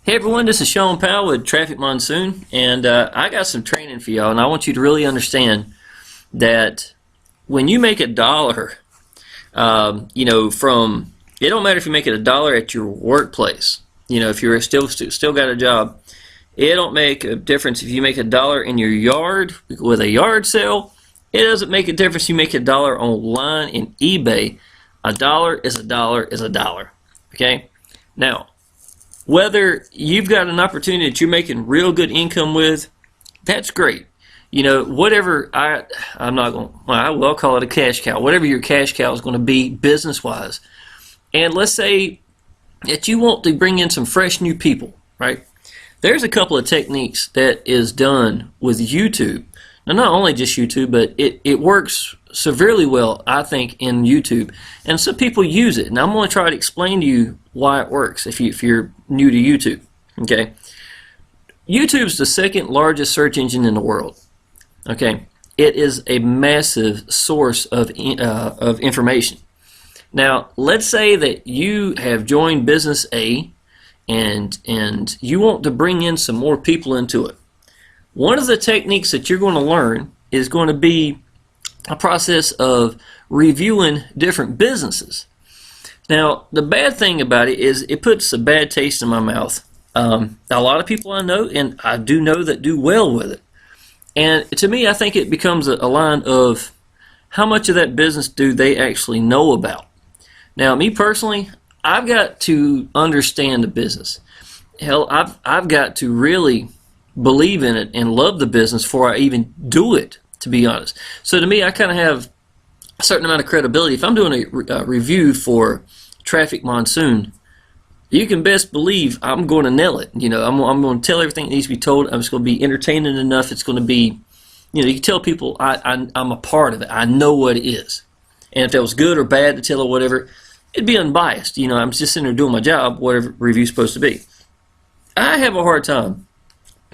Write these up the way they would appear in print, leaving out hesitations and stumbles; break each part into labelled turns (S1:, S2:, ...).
S1: Hey everyone, this is Sean Powell with Traffic Monsoon, and I got some training for y'all, and I want you to really understand that when you make a dollar, from it don't matter if you make it a dollar at your workplace. If you're still got a job, it don't make a difference if you make a dollar in your yard with a yard sale. It doesn't make a difference if you make a dollar online in eBay. A dollar is a dollar is a dollar. Okay, now, whether you've got an opportunity that you're making real good income with, that's great. Whatever I'm not going. Well, I will call it a cash cow. Whatever your cash cow is going to be business-wise, and let's say that you want to bring in some fresh new people, right? There's a couple of techniques that is done with YouTube. Now, not only just YouTube, but it works severely well, I think, in YouTube, and some people use it. And I'm going to try to explain to you why it works if you're new to YouTube. Okay, YouTube's the second largest search engine in the world. Okay, it is a massive source of information. Now, let's say that you have joined business A, and you want to bring in some more people into it. One of the techniques that you're going to learn is going to be a process of reviewing different businesses. Now, the bad thing about it is it puts a bad taste in my mouth. A lot of people I know, and I do know that do well with it. And to me, I think it becomes a line of how much of that business do they actually know about. Now, me personally, I've got to understand the business. Hell, I've got to really believe in it and love the business before I even do it, to be honest. So to me, I kind of have a certain amount of credibility. If I'm doing a review for Traffic Monsoon, you can best believe I'm going to nail it. I'm going to tell everything that needs to be told. I'm just going to be entertaining enough. It's going to be, you can tell people I'm a part of it. I know what it is. And if that was good or bad to tell or whatever, it'd be unbiased. I'm just sitting there doing my job, whatever review's supposed to be. I have a hard time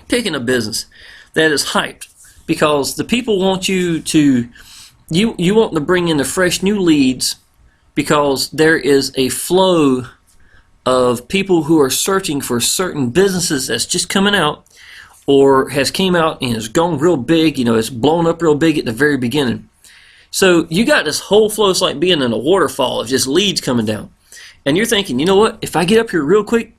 S1: picking a business that is hyped because the people want you want to bring in the fresh new leads because there is a flow of people who are searching for certain businesses that's just coming out or has came out and has gone real big, it's blown up real big at the very beginning. So you got this whole flow. It's like being in a waterfall of just leads coming down. And you're thinking, you know what, if I get up here real quick,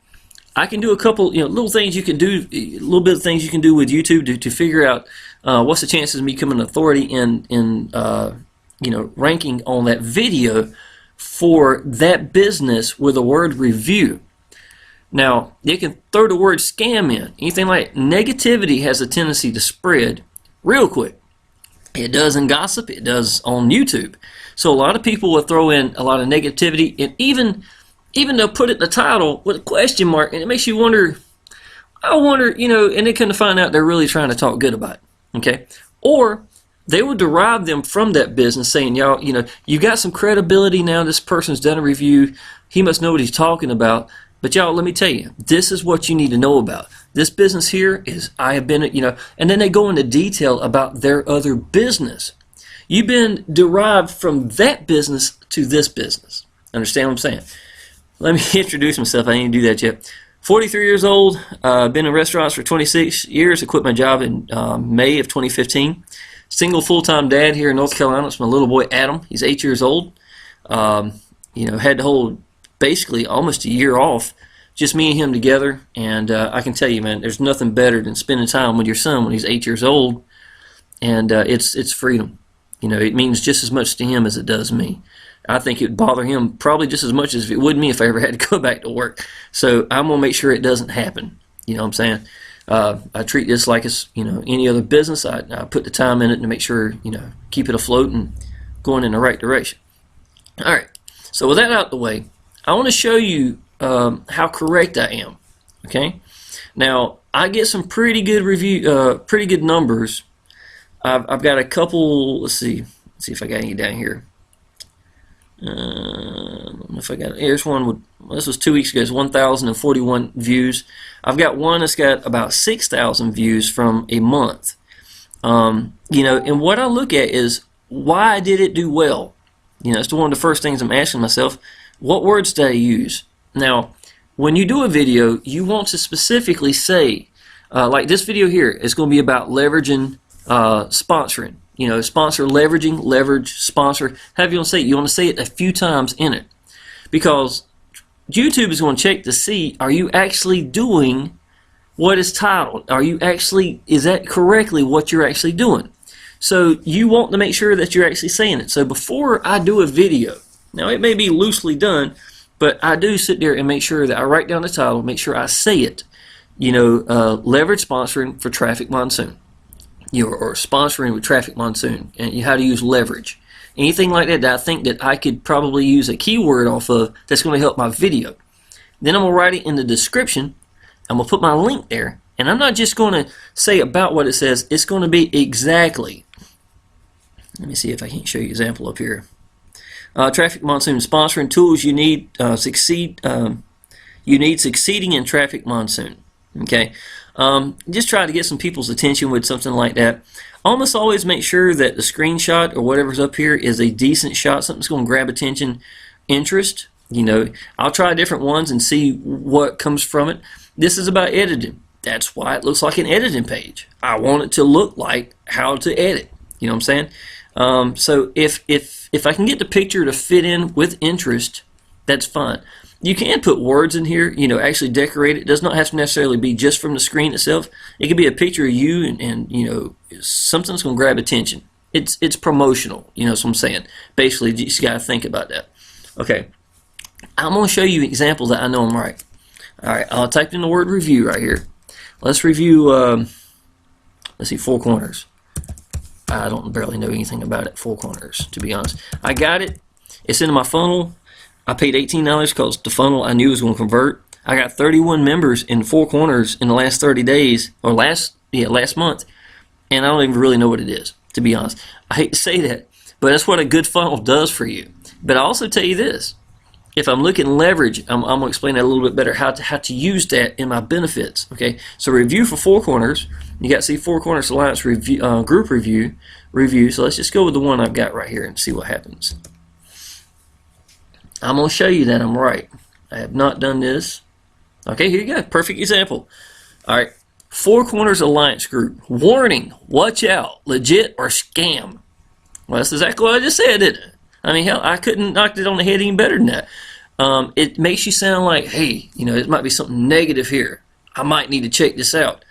S1: I can do a couple, little things you can do, a little bit of things you can do with YouTube to figure out what's the chances of me becoming an authority in ranking on that video for that business with the word review. Now, you can throw the word scam in. Anything like negativity has a tendency to spread real quick. It does in gossip. It does on YouTube. So a lot of people will throw in a lot of negativity, and even they'll put it in the title with a question mark, and it makes you wonder, and they come to find out they're really trying to talk good about it, okay? Or they will derive them from that business saying, y'all, you got some credibility now, this person's done a review, he must know what he's talking about, but y'all, let me tell you, this is what you need to know about. This business here is, I have been, and then they go into detail about their other business. You've been derived from that business to this business. Understand what I'm saying? Let me introduce myself. I didn't do that yet. 43 years old. Been in restaurants for 26 years. I quit my job in May of 2015. Single full-time dad here in North Carolina. It's my little boy Adam. He's 8 years old. Had to hold basically almost a year off, just me and him together. And I can tell you, man, there's nothing better than spending time with your son when he's 8 years old. And it's freedom. It means just as much to him as it does me. I think it would bother him probably just as much as it would me if I ever had to go back to work. So I'm going to make sure it doesn't happen. You know what I'm saying? I treat this like it's any other business. I put the time in it to make sure keep it afloat and going in the right direction. All right. So with that out the way, I want to show you how correct I am. Okay. Now I get some pretty good numbers. I've got a couple. Let's see if I got any down here. I don't know if I got it. Here's one. This was 2 weeks ago. It's 1,041 views. I've got one that's got about 6,000 views from a month. And what I look at is why did it do well? It's one of the first things I'm asking myself. What words did I use? Now, when you do a video, you want to specifically say, like this video here is going to be about leveraging sponsoring. You know, sponsor, leveraging, leverage, sponsor. However you want to say it. You want to say it a few times in it, because YouTube is going to check to see, are you actually doing what is titled? Are you actually, is that correctly what you're actually doing? So you want to make sure that you're actually saying it. So before I do a video, now it may be loosely done, but I do sit there and make sure that I write down the title, make sure I say it. You know, leverage sponsoring for Traffic Monsoon. You know, or sponsoring with Traffic Monsoon, and how to use leverage. Anything like that I think that I could probably use a keyword off of that's going to help my video. Then I'm going to write it in the description. I'm going to put my link there, and I'm not just going to say about what it says. It's going to be exactly. Let me see if I can show you an example up here. Traffic Monsoon sponsoring tools you need succeeding in Traffic Monsoon. Okay, just try to get some people's attention with something like that. Almost always make sure that the screenshot or whatever's up here is a decent shot, something that's going to grab attention, interest. You know, I'll try different ones and see what comes from it. This is about editing. That's why it looks like an editing page. I want it to look like how to edit. You know what I'm saying? So if I can get the picture to fit in with interest, that's fine. You can put words in here, you know, actually decorate it. It does not have to necessarily be just from the screen itself. It could be a picture of you and you know, something that's going to grab attention. It's promotional, you know what I'm saying. Basically, you just got to think about that. Okay, I'm going to show you examples that I know I'm right. All right, I'll type in the word review right here. Let's review, let's see, Four Corners. I don't barely know anything about it, Four Corners, to be honest. I got it. It's in my funnel. I paid $18 because the funnel I knew was going to convert. I got 31 members in Four Corners in the last 30 days, or last month, and I don't even really know what it is, to be honest. I hate to say that, but that's what a good funnel does for you. But I also tell you this: if I'm looking leverage, I'm going to explain that a little bit better, how to use that in my benefits. Okay, so review for Four Corners. You got to see Four Corners Alliance review, group review. So let's just go with the one I've got right here and see what happens. I'm going to show you that I'm right. I have not done this. Okay, here you go. Perfect example. All right. Four Corners Alliance Group. Warning, watch out. Legit or scam. Well, that's exactly what I just said, didn't it? I mean, hell, I couldn't knock it on the head any better than that. It makes you sound like, hey, you know, it might be something negative here. I might need to check this out.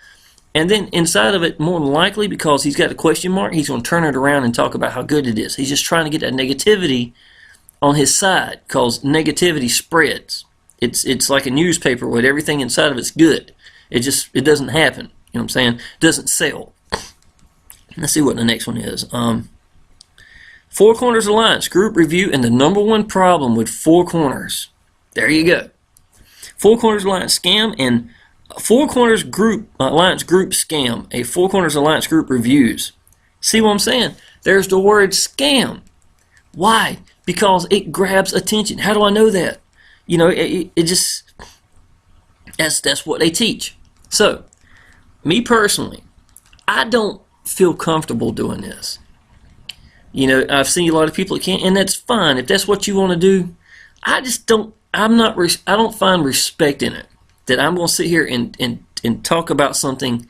S1: And then inside of it, more than likely, because he's got a question mark, he's going to turn it around and talk about how good it is. He's just trying to get that negativity on his side, because negativity spreads. It's like a newspaper where everything inside of it's good. It doesn't happen. You know what I'm saying? It doesn't sell. Let's see what the next one is. Four Corners Alliance Group Review and the #1 problem with Four Corners. There you go. Four Corners Alliance Scam and Four Corners Group Alliance Group Scam. A Four Corners Alliance Group Reviews. See what I'm saying? There's the word scam. Why? Because it grabs attention. How do I know that? You know, it just, that's what they teach. So, me personally, I don't feel comfortable doing this. You know, I've seen a lot of people that can't, and that's fine. If that's what you want to do, I just don't, I don't find respect in it. That I'm going to sit here and talk about something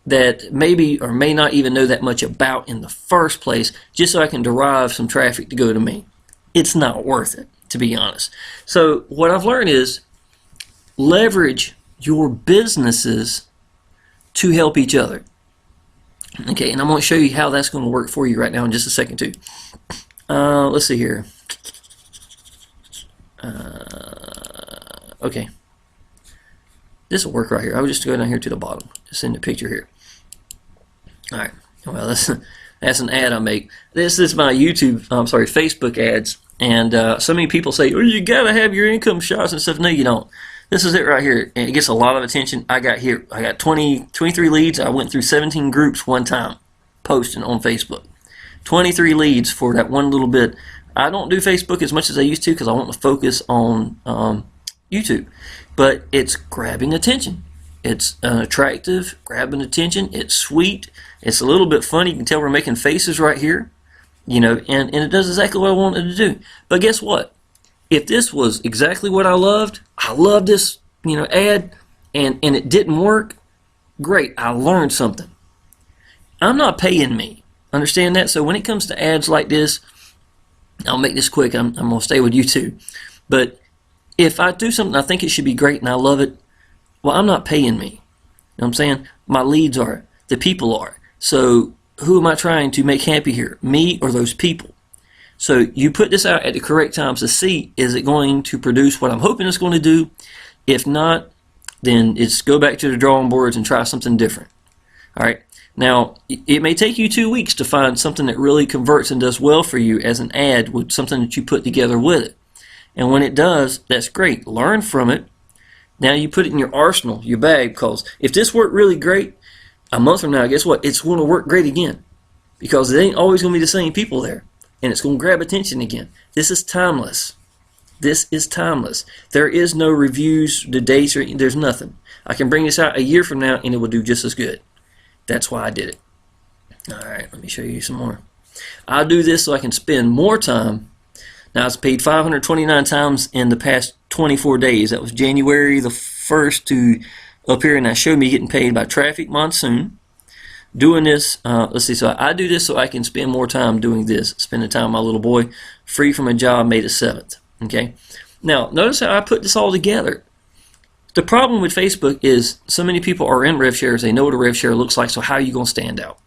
S1: that maybe or may not even know that much about in the first place, just so I can derive some traffic to go to me. It's not worth it, to be honest. So what I've learned is leverage your businesses to help each other. Okay, and I'm going to show you how that's going to work for you right now in just a second too. Let's see here. Okay. This will work right here. I will just go down here to the bottom. Just in the picture here. Alright. Well, that's an ad I make. This is my Facebook ads. And so many people say, oh, you got to have your income shots and stuff. No, you don't. This is it right here. And it gets a lot of attention. I got 23 leads. I went through 17 groups one time posting on Facebook. 23 leads for that one little bit. I don't do Facebook as much as I used to because I want to focus on YouTube. But it's grabbing attention. It's attractive, grabbing attention. It's sweet. It's a little bit funny. You can tell we're making faces right here. You know, and it does exactly what I wanted to do. But guess what? If this was exactly what I love this ad and it didn't work, great, I learned something. I'm not paying me. Understand that? So when it comes to ads like this, I'll make this quick. I'm going to stay with YouTube. But if I do something I think it should be great and I love it, well, I'm not paying me. You know what I'm saying? My leads are. The people are. So who am I trying to make happy here? Me or those people? So you put this out at the correct times to see, is it going to produce what I'm hoping it's going to do? If not, then it's go back to the drawing boards and try something different. All right. Now, it may take you 2 weeks to find something that really converts and does well for you as an ad with something that you put together with it. And when it does, that's great. Learn from it. Now you put it in your arsenal, your bag, because if this worked really great, a month from now, guess what? It's going to work great again, because it ain't always going to be the same people there, and it's going to grab attention again. This is timeless. This is timeless. There is no reviews, the dates, or there's nothing. I can bring this out a year from now, and it will do just as good. That's why I did it. All right, let me show you some more. I do this so I can spend more time. Now, I was paid 529 times in the past 24 days. That was January the 1st to up here, and that showed me getting paid by Traffic Monsoon. Doing this, let's see, so I do this so I can spend more time doing this, spending time with my little boy, free from a job, May the 7th. Okay. Now, notice how I put this all together. The problem with Facebook is so many people are in rev shares, they know what a rev share looks like, so how are you going to stand out?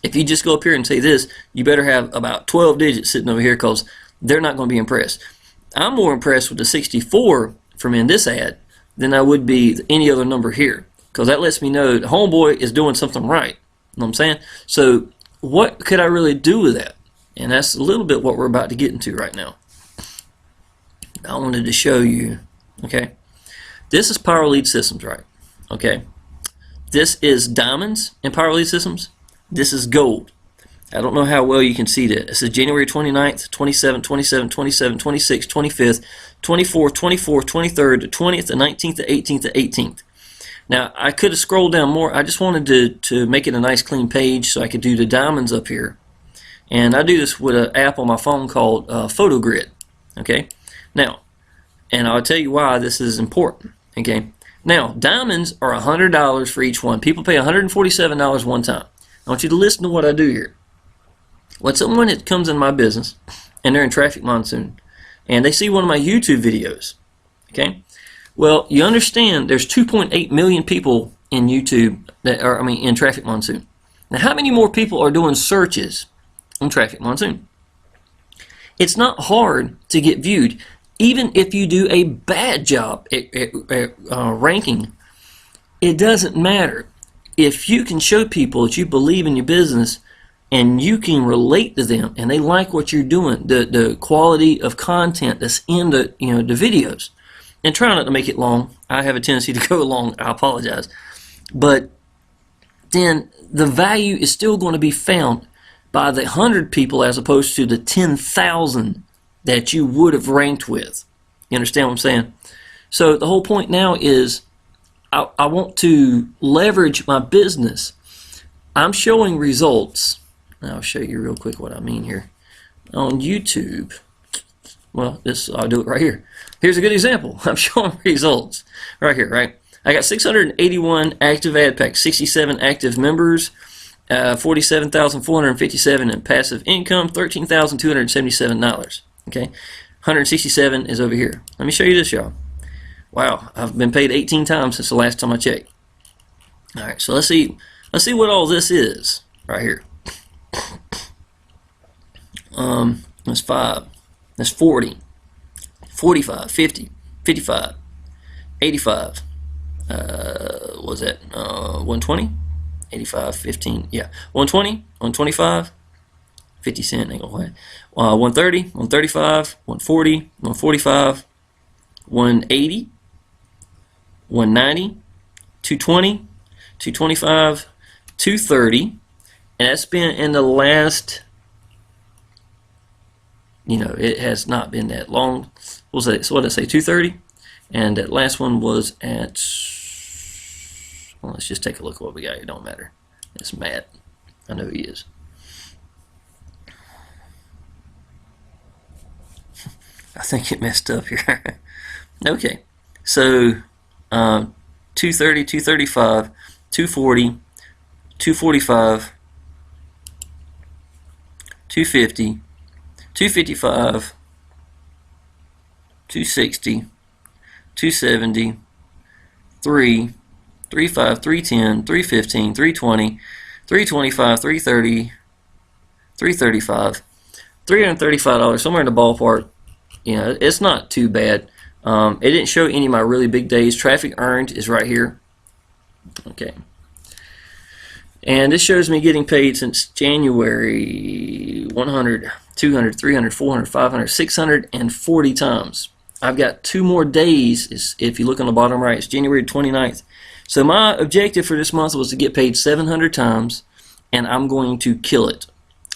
S1: If you just go up here and say this, you better have about 12 digits sitting over here, because they're not going to be impressed. I'm more impressed with the 64 from in this ad than I would be any other number here, because that lets me know the homeboy is doing something right. You know what I'm saying? So what could I really do with that? And that's a little bit what we're about to get into right now. I wanted to show you, okay? This is Power Lead Systems, right? Okay. This is diamonds in Power Lead Systems. This is gold. I don't know how well you can see that. This is January 29th, 27th, 27th, 27th, 26th, 25th, 24th, 24th, 23rd, the 20th, the 19th, the 18th, the 18th. Now, I could have scrolled down more. I just wanted to make it a nice clean page so I could do the diamonds up here. And I do this with an app on my phone called PhotoGrid. Okay. Now, and I'll tell you why this is important. Okay. Now, diamonds are $100 for each one. People pay $147 one time. I want you to listen to what I do here. When someone that comes in my business and they're in Traffic Monsoon and they see one of my YouTube videos, okay? Well, you understand there's 2.8 million people in YouTube that are, in Traffic Monsoon. Now, how many more people are doing searches on Traffic Monsoon? It's not hard to get viewed. Even if you do a bad job at ranking, it doesn't matter. If you can show people that you believe in your business and you can relate to them and they like what you're doing, the quality of content that's in the the videos, and try not to make it long. I have a tendency to go long. I apologize. But then the value is still going to be found by the 100 people as opposed to the 10,000 that you would have ranked with. You understand what I'm saying? So the whole point now is I want to leverage my business. I'm showing results. I'll show you real quick what I mean here. On YouTube, well, I'll do it right here. Here's a good example. I'm showing results right here, right? I got 681 active ad packs, 67 active members, 47,457 in passive income, $13,277. Okay, 167 is over here. Let me show you this, y'all. Wow, I've been paid 18 times since the last time I checked. All right, so let's see what all this is right here. That's 5. That's 40, 45, 50, 55, 85. What was that? 120, 85, 15. Yeah, 120, 125. 50 cent, ain't gonna lie. 130, 135, 140, 145, 180, 190, 220, 225, 230, and that's been in the last, it has not been that long. What did I say, 230? And that last one was at, well, let's just take a look at what we got here. Don't matter. It's Matt. I know he is. I think it messed up here. Okay. So 230, 235, 240, 245, 250, 255, 260, 270, 3, 35, 310, 315, 320, 325, 330, 335, $335, somewhere in the ballpark. You know, it's not too bad. It didn't show any of my really big days. Traffic earned is right here. Okay. And this shows me getting paid since January 100, 200, 300, 400, 500, 640 times. I've got 2 more days. If you look on the bottom right, it's January 29th. So my objective for this month was to get paid 700 times, and I'm going to kill it.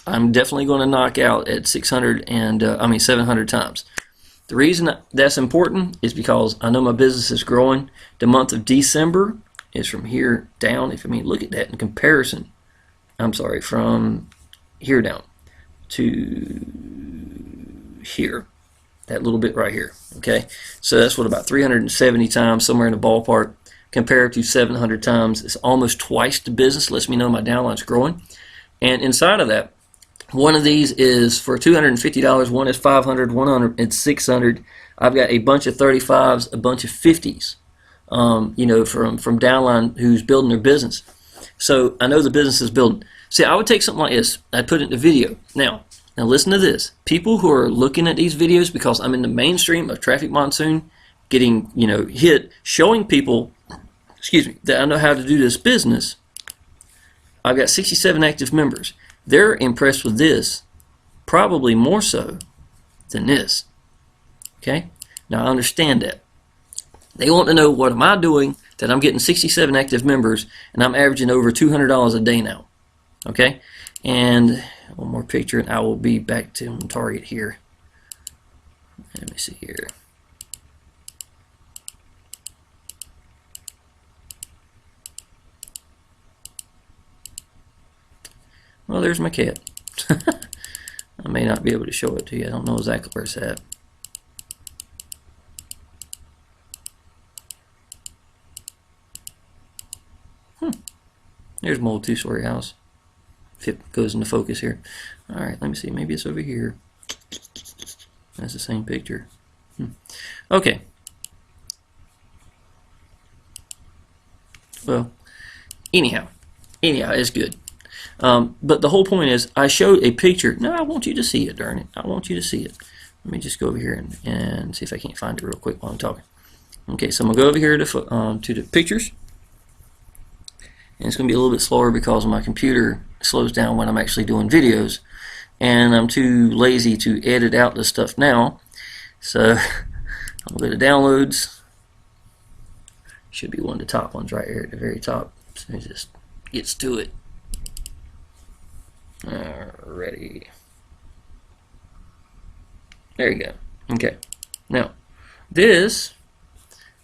S1: I'm definitely going to knock out at 700 times. The reason that's important is because I know my business is growing. The month of December is from here down. If I mean, look at that in comparison. I'm sorry, from here down to here. That little bit right here. Okay, so that's what, about 370 times, somewhere in the ballpark, compared to 700 times. It's almost twice the business. Lets me know my downline's growing. And inside of that, one of these is for $250. One is $500. 100 and 600. I've got a bunch of 35s, a bunch of 50s. You know, from downline who's building their business. So I know the business is building. See, I would take something like this. I'd put it in the video. Now listen to this. People who are looking at these videos, because I'm in the mainstream of Traffic Monsoon, getting, you know, hit, showing people, excuse me, that I know how to do this business. I've got 67 active members. They're impressed with this, probably more so than this. Okay? Now I understand that. They want to know, what am I doing that I'm getting 67 active members and I'm averaging over $200 a day now? Okay? And one more picture and I will be back to target here. Let me see here. Well, there's my cat. I may not be able to show it to you. I don't know exactly where it's at. There's my old 2-story house. If it goes into focus here. Alright, let me see. Maybe it's over here. That's the same picture. Okay. Well, anyhow, it's good. But the whole point is, I showed a picture. No, I want you to see it, darn it. I want you to see it. Let me just go over here and see if I can't find it real quick while I'm talking. Okay, so I'm going to go over here to the pictures. And it's going to be a little bit slower because my computer slows down when I'm actually doing videos. And I'm too lazy to edit out this stuff now. So I'm going to go to downloads. Should be one of the top ones right here at the very top. So it just gets to it. Alrighty. There you go. Okay. Now, this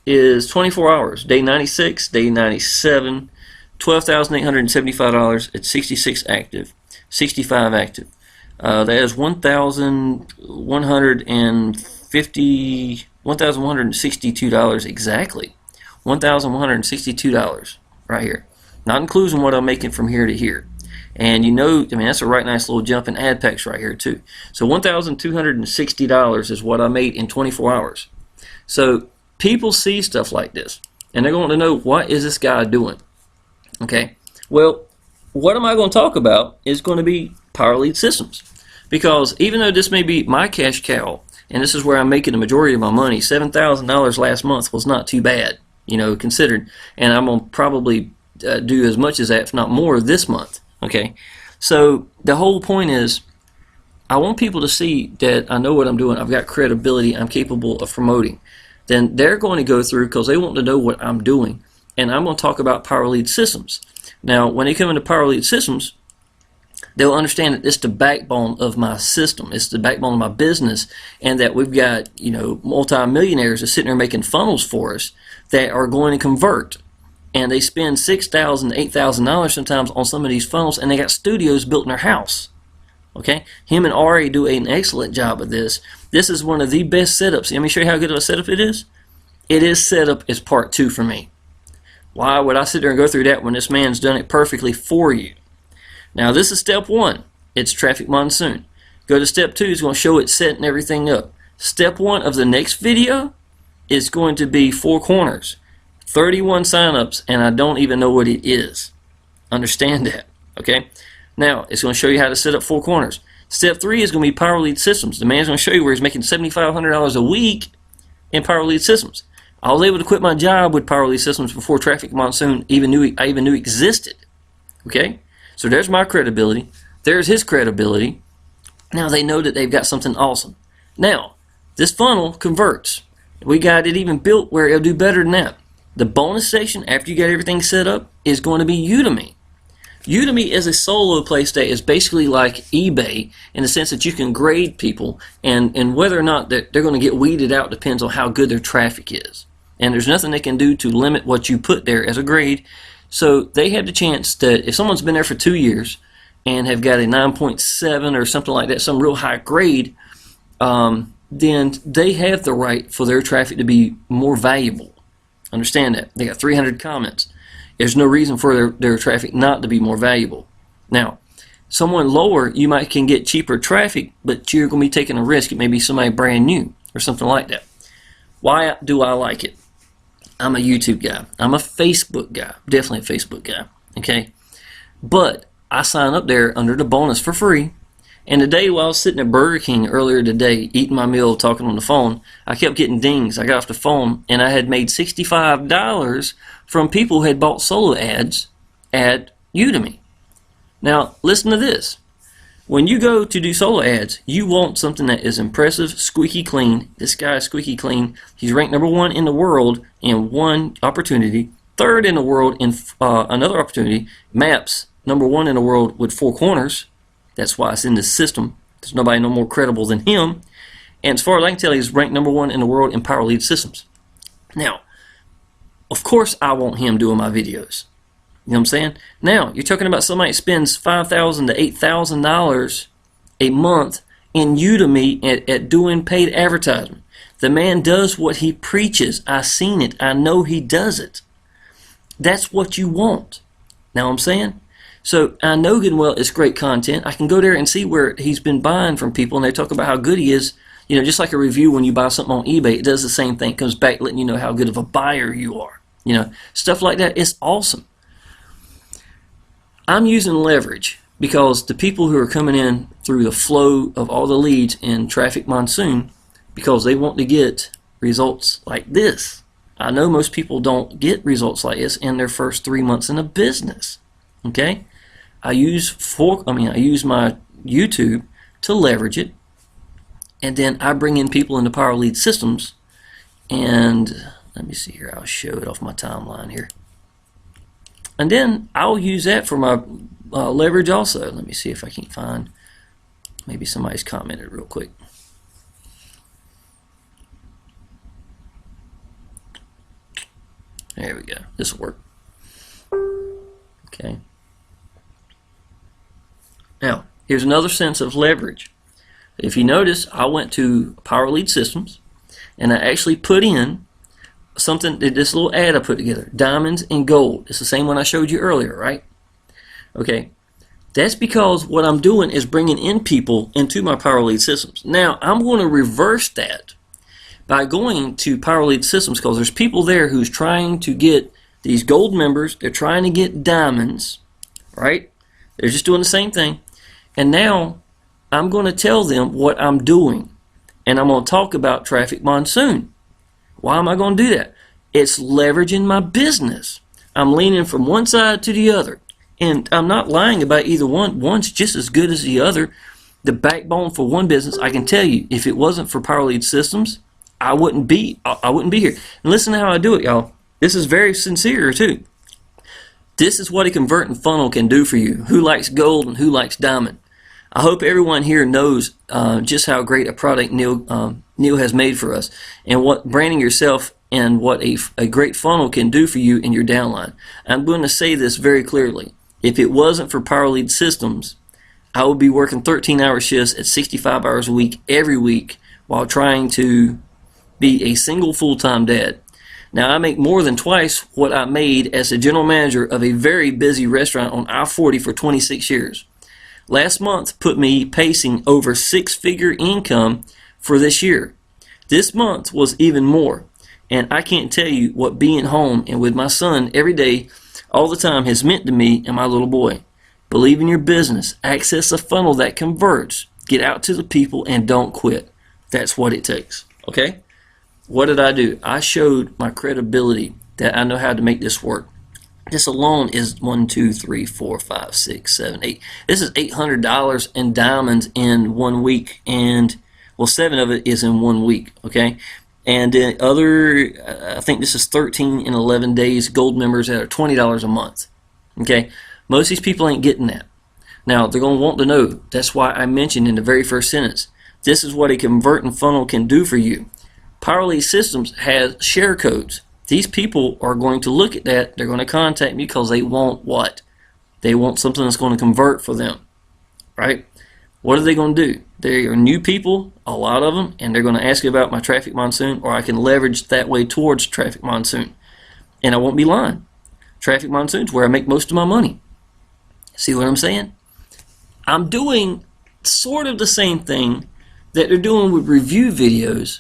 S1: is 24 hours. Day 96, day 97. $12,875 at 66 active, 65 active. That is $1,162 exactly. $1,162 right here. Not including what I'm making from here to here. And you know, I mean, that's a right nice little jump in ad packs right here too. So $1,260 is what I made in 24 hours. So people see stuff like this and they're going to know, what is this guy doing? Okay, well, what am I going to talk about is going to be Power Lead Systems. Because even though this may be my cash cow, and this is where I'm making the majority of my money, $7,000 last month was not too bad, you know, considered. And I'm going to probably do as much as that, if not more, this month. Okay, so the whole point is, I want people to see that I know what I'm doing. I've got credibility. I'm capable of promoting. Then they're going to go through because they want to know what I'm doing. And I'm going to talk about Power Lead Systems. Now, when they come into Power Lead Systems, they'll understand that it's the backbone of my system. It's the backbone of my business, and that we've got, you know, multi-millionaires that are sitting there making funnels for us that are going to convert. And they spend $6,000, $8,000 sometimes on some of these funnels, and they got studios built in their house. Okay? Him and Ari do an excellent job of this. This is one of the best setups. Let me show you how good of a setup it is. it is set up as part 2 for me. Why would I sit there and go through that when this man's done it perfectly for you? Now this is step 1. It's Traffic Monsoon. Go to step 2. It's going to show it setting everything up. Step 1 of the next video is going to be 4 corners. 31 signups, and I don't even know what it is. Understand that, okay? Now, it's going to show you how to set up 4 corners. Step 3 is going to be Power Lead Systems. The man's going to show you where he's making $7,500 a week in Power Lead Systems. I was able to quit my job with Power Lead Systems before Traffic Monsoon I even knew existed. Okay? So there's my credibility. There's his credibility. Now they know that they've got something awesome. Now, this funnel converts. We got it even built where it'll do better than that. The bonus section, after you got everything set up, is going to be Udemy. Udemy is a solo place that is basically like eBay in the sense that you can grade people, and whether or not they're going to get weeded out depends on how good their traffic is. And there's nothing they can do to limit what you put there as a grade. So they have the chance that if someone's been there for 2 years and have got a 9.7 or something like that, some real high grade, then they have the right for their traffic to be more valuable. Understand that. They got 300 comments. There's no reason for their traffic not to be more valuable. Now, someone lower, you can get cheaper traffic, but you're going to be taking a risk. It may be somebody brand new or something like that. Why do I like it? I'm a YouTube guy. I'm a Facebook guy. Definitely a Facebook guy. Okay? But I sign up there under the bonus for free. And today while I was sitting at Burger King earlier today, eating my meal, talking on the phone, I kept getting dings. I got off the phone and I had made $65 from people who had bought solo ads at Udemy. Now, listen to this. When you go to do solo ads, you want something that is impressive, squeaky clean. This guy is squeaky clean. He's ranked number 1 in the world in one opportunity, 3rd in the world in another opportunity. Maps, number 1 in the world with 4 corners. That's why it's in this system. There's nobody no more credible than him. And as far as I can tell, he's ranked number 1 in the world in Power Lead Systems. Now, of course I want him doing my videos. You know what I'm saying? Now, you're talking about somebody that spends $5,000 to $8,000 a month in Udemy at doing paid advertisement. The man does what he preaches. I've seen it. I know he does it. That's what you want. Now I'm saying? So I know good and well it's great content. I can go there and see where he's been buying from people, and they talk about how good he is. You know, just like a review when you buy something on eBay, it does the same thing. It comes back letting you know how good of a buyer you are. You know, stuff like that is awesome. I'm using leverage because the people who are coming in through the flow of all the leads in Traffic Monsoon, because they want to get results like this. I know most people don't get results like this in their first 3 months in a business. Okay? I use my YouTube to leverage it, and then I bring in people into Power Lead Systems, and let me see here, I'll show it off my timeline here. And then I'll use that for my leverage also. Let me see if I can find, maybe somebody's commented real quick. There we go. This will work. Okay. Now, here's another sense of leverage. If you notice, I went to Power Lead Systems, and I actually put in something, this little ad I put together, diamonds and gold. It's the same one I showed you earlier, right? Okay. That's because what I'm doing is bringing in people into my Power Lead Systems. Now, I'm going to reverse that by going to Power Lead Systems, because there's people there who's trying to get these gold members. They're trying to get diamonds, right? They're just doing the same thing. And now I'm going to tell them what I'm doing, and I'm going to talk about Traffic Monsoon. Why am I going to do that? It's leveraging my business. I'm leaning from one side to the other, and I'm not lying about either one. One's just as good as the other. The backbone for one business, I can tell you, if it wasn't for Power Lead Systems, I wouldn't be here. And listen to how I do it, y'all. This is very sincere too. This is what a converting funnel can do for you. Who likes gold and who likes diamond? I hope everyone here knows just how great a product Neil has made for us, and what branding yourself and what a great funnel can do for you in your downline. I'm going to say this very clearly. If it wasn't for Power Lead Systems, I would be working 13-hour shifts at 65 hours a week every week while trying to be a single full-time dad. Now, I make more than twice what I made as a general manager of a very busy restaurant on I-40 for 26 years. Last month put me pacing over six-figure income for this year. This month was even more, and I can't tell you what being home and with my son every day, all the time, has meant to me and my little boy. Believe in your business. Access a funnel that converts. Get out to the people and don't quit. That's what it takes. Okay? What did I do? I showed my credibility that I know how to make this work. This alone is 1, 2, 3, 4, 5, 6, 7, 8. This is $800 in diamonds in 1 week, and well, 7 of it is in 1 week. Okay, and then I think this is 13 in 11 days. Gold members that are $20 a month. Okay, most of these people ain't getting that. Now they're gonna want to know. That's why I mentioned in the very first sentence. This is what a converting funnel can do for you. PowerLead Systems has share codes. These people are going to look at that. They're going to contact me because they want what? They want something that's going to convert for them, right? What are they going to do? They are new people, a lot of them, and they're going to ask you about my Traffic Monsoon, or I can leverage that way towards Traffic Monsoon. And I won't be lying. Traffic Monsoon is where I make most of my money. See what I'm saying? I'm doing sort of the same thing that they're doing with review videos,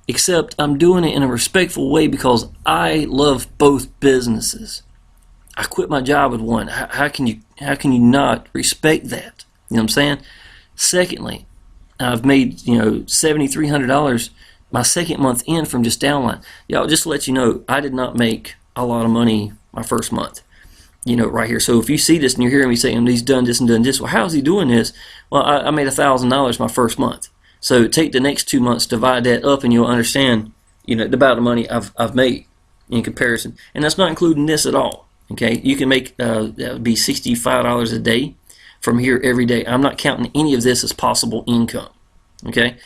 S1: except I'm doing it in a respectful way because I love both businesses. I quit my job with one. How can you not respect that? You know what I'm saying? Secondly, I've made $7,300 my second month in from just downline. Y'all, just to let you know, I did not make a lot of money my first month. Right here. So if you see this and you're hearing me saying he's done this and done this, well, how is he doing this? Well, I made $1,000 my first month. So take the next 2 months, divide that up, and you'll understand, the amount of money I've made in comparison. And that's not including this at all. Okay, you can make that would be $65 a day from here every day. I'm not counting any of this as possible income. Okay,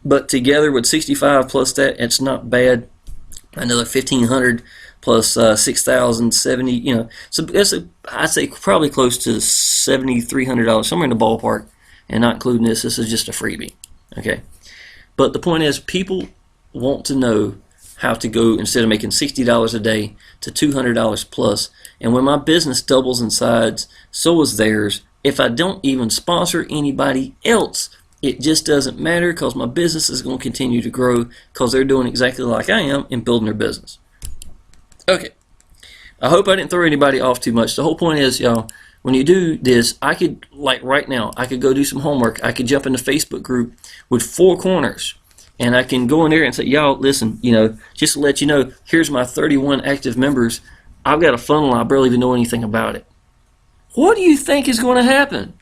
S1: but together with 65 plus that, it's not bad. Another 1,500 plus 6,070. So that's I'd say probably close to $7,300, somewhere in the ballpark. And not including this is just a freebie. Okay, but the point is, people want to know how to go, instead of making $60 a day, to $200 plus. And when my business doubles in size, so is theirs. If I don't even sponsor anybody else, it just doesn't matter, because my business is going to continue to grow because they're doing exactly like I am in building their business. Okay, I hope I didn't throw anybody off too much. The whole point is, y'all, when you do this, I could, like right now, I could go do some homework. I could jump in the Facebook group with 4 corners, and I can go in there and say, y'all, listen, just to let you know, here's my 31 active members. I've got a funnel. I barely even know anything about it. What do you think is going to happen?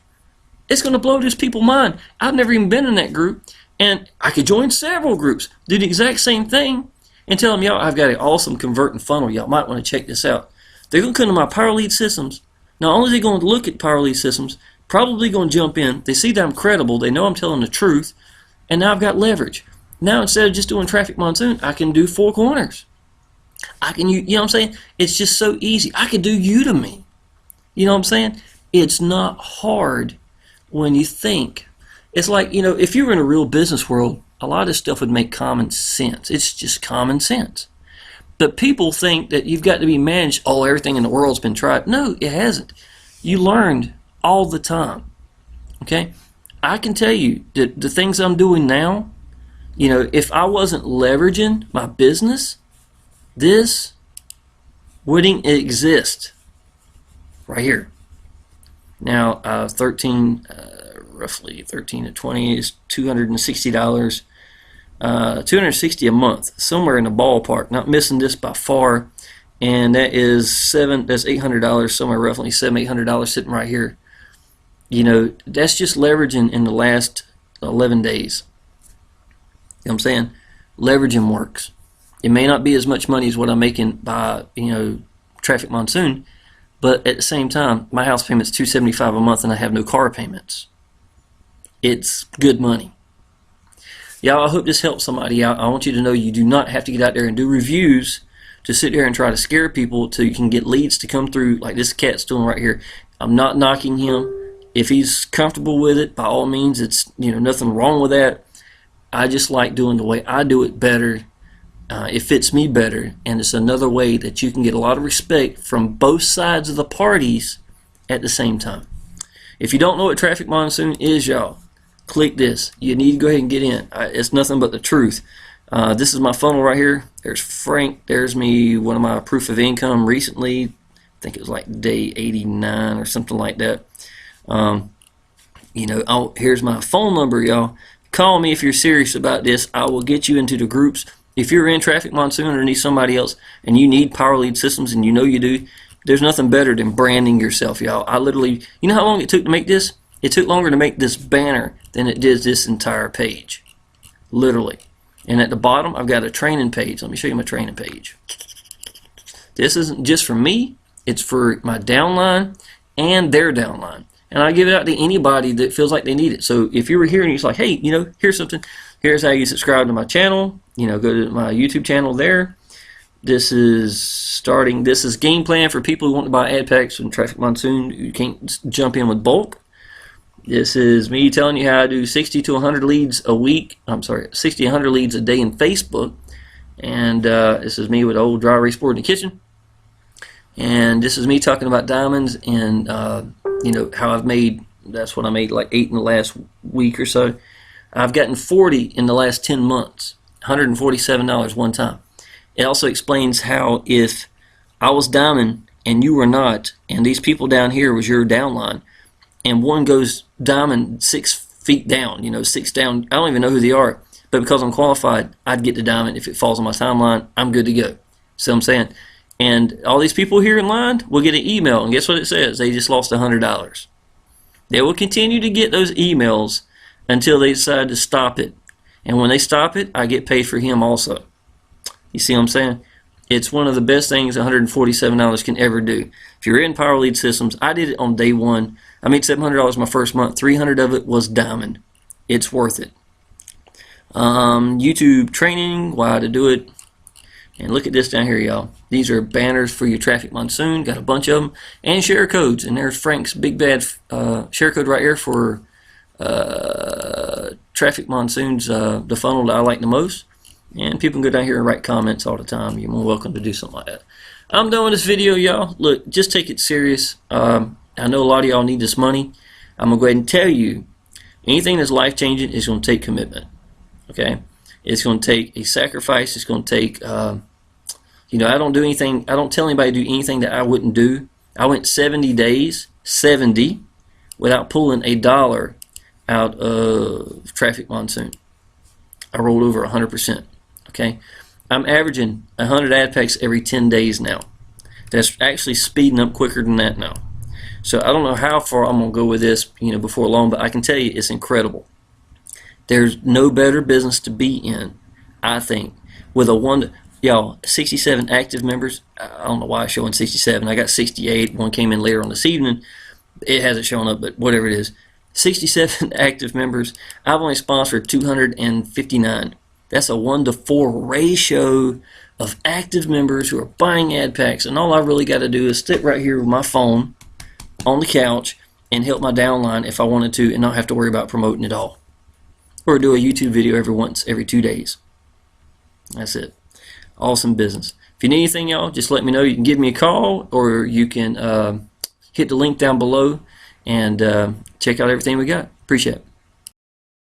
S1: It's going to blow these people's mind. I've never even been in that group, and I could join several groups, do the exact same thing, and tell them, y'all, I've got an awesome converting funnel. Y'all might want to check this out. They're going to come to my PowerLead Systems. Not only are they going to look at PowerLead Systems, probably going to jump in. They see that I'm credible. They know I'm telling the truth. And now I've got leverage. Now instead of just doing Traffic Monsoon, I can do 4 corners. I can, you know what I'm saying? It's just so easy. I could do Udemy. You know what I'm saying? It's not hard when you think. It's like, if you were in a real business world, a lot of this stuff would make common sense. It's just common sense. But people think that you've got to be managed. Oh, everything in the world's been tried. No, it hasn't. You learned all the time. Okay? I can tell you that the things I'm doing now, if I wasn't leveraging my business, this wouldn't exist. Right here. Now, roughly 13 to 20 is $260. $260 a month, somewhere in the ballpark, not missing this by far. And that is that's $800, somewhere roughly $800 sitting right here. That's just leveraging in the last 11 days. You know what I'm saying? Leveraging works. It may not be as much money as what I'm making by Traffic Monsoon, but at the same time, my house payment's $275 a month, and I have no car payments. It's good money. Y'all, I hope this helps somebody out. I want you to know you do not have to get out there and do reviews to sit there and try to scare people till you can get leads to come through like this cat's doing right here. I'm not knocking him. If he's comfortable with it, by all means, it's nothing wrong with that. I just like doing the way I do it better. It fits me better, and it's another way that you can get a lot of respect from both sides of the parties at the same time. If you don't know what Traffic Monsoon is, y'all, click this. You need to go ahead and get in. It's nothing but the truth. This is my funnel right here. There's Frank. There's me, one of my proof of income recently. I think it was like day 89 or something like that. Here's my phone number, y'all. Call me if you're serious about this. I will get you into the groups. If you're in Traffic Monsoon or need somebody else and you need power lead systems, and you know you do, there's nothing better than branding yourself, y'all. I literally, you know how long it took to make this? It took longer to make this banner than it did this entire page. Literally. And at the bottom, I've got a training page. Let me show you my training page. This isn't just for me. It's for my downline and their downline. And I give it out to anybody that feels like they need it. So if you were here and you're like, hey, here's something. Here's how you subscribe to my channel. Go to my YouTube channel there. This is game plan for people who want to buy ad packs from Traffic Monsoon. You can't jump in with bulk. This is me telling you how to do 60 to 100 leads a week. 60 to 100 leads a day in Facebook. And this is me with old dry erase board in the kitchen. And this is me talking about diamonds and how I've made. That's what I made, like 8 in the last week or so. I've gotten 40 in the last 10 months. $147 one time. It also explains how if I was diamond and you were not, and these people down here was your downline, and one goes diamond 6 feet down, 6 down, I don't even know who they are, but because I'm qualified, I'd get the diamond. If it falls on my timeline, I'm good to go. See what I'm saying? And all these people here in line will get an email, and guess what it says? They just lost $100. They will continue to get those emails until they decide to stop it. And when they stop it, I get paid for him also. You see what I'm saying? It's one of the best things $147 can ever do. If you're in Power Lead Systems, I did it on day one. I made $700 my first month. 300 of it was diamond. It's worth it. YouTube training, why to do it. And look at this down here, y'all. These are banners for your Traffic Monsoon. Got a bunch of them. And share codes. And there's Frank's big bad share code right here for Traffic Monsoon's the funnel that I like the most. And people can go down here and write comments all the time. You're more welcome to do something like that. I'm done with this video, y'all. Look, just take it serious. I know a lot of y'all need this money. I'm going to go ahead and tell you, anything that's life-changing is going to take commitment. Okay? It's going to take a sacrifice. It's going to take, I don't do anything. I don't tell anybody to do anything that I wouldn't do. I went 70 days, 70, without pulling a dollar out of Traffic Monsoon. I rolled over 100%. Okay, I'm averaging 100 ad packs every 10 days now. That's actually speeding up quicker than that now. So I don't know how far I'm gonna go with this, before long, but I can tell you it's incredible. There's no better business to be in, I think, with a 67 active members. I don't know why I'm showing 67. I got 68. One came in later on this evening. It hasn't shown up, but whatever it is. 67 active members. I've only sponsored 259. That's a 1-to-4 ratio of active members who are buying ad packs, and all I really got to do is sit right here with my phone on the couch and help my downline if I wanted to, and not have to worry about promoting it all, or do a YouTube video every 2 days. That's it. Awesome business. If you need anything, y'all, just let me know. You can give me a call, or you can hit the link down below and check out everything we got. Appreciate it.